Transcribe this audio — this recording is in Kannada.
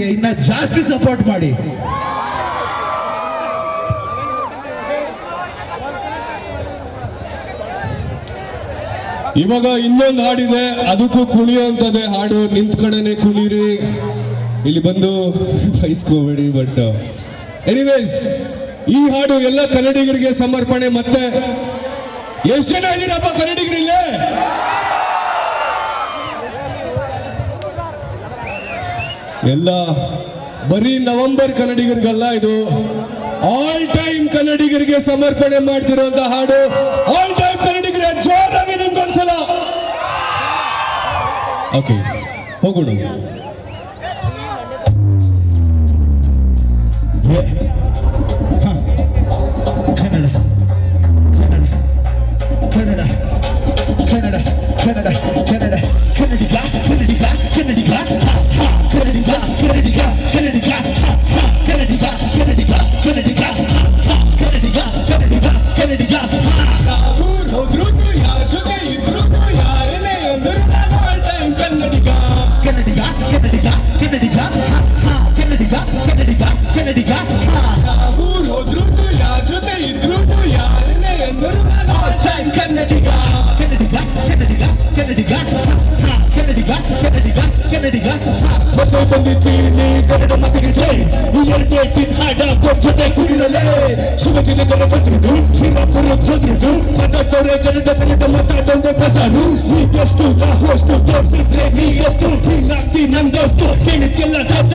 ಕನ್ನಡಿಗರಿಗೆ ಇನ್ನ ಜಾಸ್ತಿ ಸಪೋರ್ಟ್ ಮಾಡಿ. ಇವಾಗ ಇನ್ನೊಂದು ಹಾಡಿದೆ, ಅದಕ್ಕೂ ಕುಣಿಯುವಂಥದ್ದೇ ಹಾಡು. ನಿಂತ ಕಡೆನೆ ಕುಣಿರಿ, ಇಲ್ಲಿ ಬಂದು ಬೈಸ್ಕೋಬೇಡಿ. ಬಟ್ ಎನಿವೇಸ್, ಈ ಹಾಡು ಎಲ್ಲ ಕನ್ನಡಿಗರಿಗೆ ಸಮರ್ಪಣೆ. ಮತ್ತೆ ಎಷ್ಟು ಜನ ಇದ್ದೀರಪ್ಪ ಕನ್ನಡಿಗರಿಲ್ಲೇ? ಎಲ್ಲ ಬರೀ ನವೆಂಬರ್ ಕನ್ನಡಿಗರಿಗಲ್ಲ, ಇದು ಆಲ್ ಟೈಮ್ ಕನ್ನಡಿಗರಿಗೆ ಸಮರ್ಪಣೆ ಮಾಡ್ತಿರುವಂತ ಹಾಡು. ಆಲ್ ಟೈಮ್ ಕನ್ನಡಿಗರೇ ಜೋರಾಗಿ ನಿಮ್ಗೊಂದ್ಸಲ ಓಕೆ ಹೋಗೋಣ. ಕನ್ನಡ ಕನ್ನಡ ಕನ್ನಡ ಕನ್ನಡ ಕನ್ನಡ ಕನ್ನಡ ಕನ್ನಡಿಗ ಕನ್ನಡಿಗ ಕನ್ನಡಿಗ ಕನ್ನಡಿಗ ಕನ್ನಡಿಗ ಕನ್ನಡಿಗ ಕನ್ನಡಿಗ ಕನ್ನಡಿಗ ಕನ್ನಡಿಗ ಕನ್ನಡಿಗ ಕನ್ನಡಿಗ ಕನ್ನಡಿಗ ಹೋದ್ರು ಯಾರ ಜೊತೆ ಇದ್ರು ಯಾರನ್ನೇ ಅಂದರು ನಾನು ಆಲ್ ಟೈಮ್ ಕನ್ನಡಿಗ ಕನ್ನಡಿಗ ಕನ್ನಡಿಗ ಕನ್ನಡಿಗ ಕನ್ನಡಿಗ ಕನ್ನಡಿಗ ಕನ್ನಡಿಗ ಹೋದ್ರು ಯಾರ ಜೊತೆ ಇದ್ರು ಯಾರನ್ನೇ ಅಂದರು ನಾನು ಆಲ್ ಟೈಮ್ ಕನ್ನಡಿಗ ಕನ್ನಡಿಗ ಕನ್ನಡಿಗ ಕನ್ನಡಿಗ ಕನ್ನಡಿಗ ಕನ್ನಡಿಗ ಕನ್ನಡಿಗ ಮತ್ತೆ ಬಂದಿದ್ದೀನಿ ಕನ್ನಡ ಮಾತಿಗೆ ಜೈ. ಎರಡೇ ಪಿನ್ ಹಾಡ ಜೊತೆ ಕುಡಿರಲೇ ಶಿವಜಿನ ಜನ ಬಂದ್ರು ಶ್ರೀರಾಪುರ ಹೋದ್ರು ಮಾತಾಡ್ತವ್ರೆ ಕನ್ನಡ ಕನ್ನಡ ಮಾತಾಡೋದು ಬಸಾರು. ನೀ ಬೆಸ್ಟು ಹೋಸ್ಟು ತೋರಿಸಿದ್ರೆ ನೀ ಎತ್ತು ಹಿಂಗಾಗ್ತಿ ನಂದೋಸ್ತು ಕೇಳಿದ್ಕೆಲ್ಲ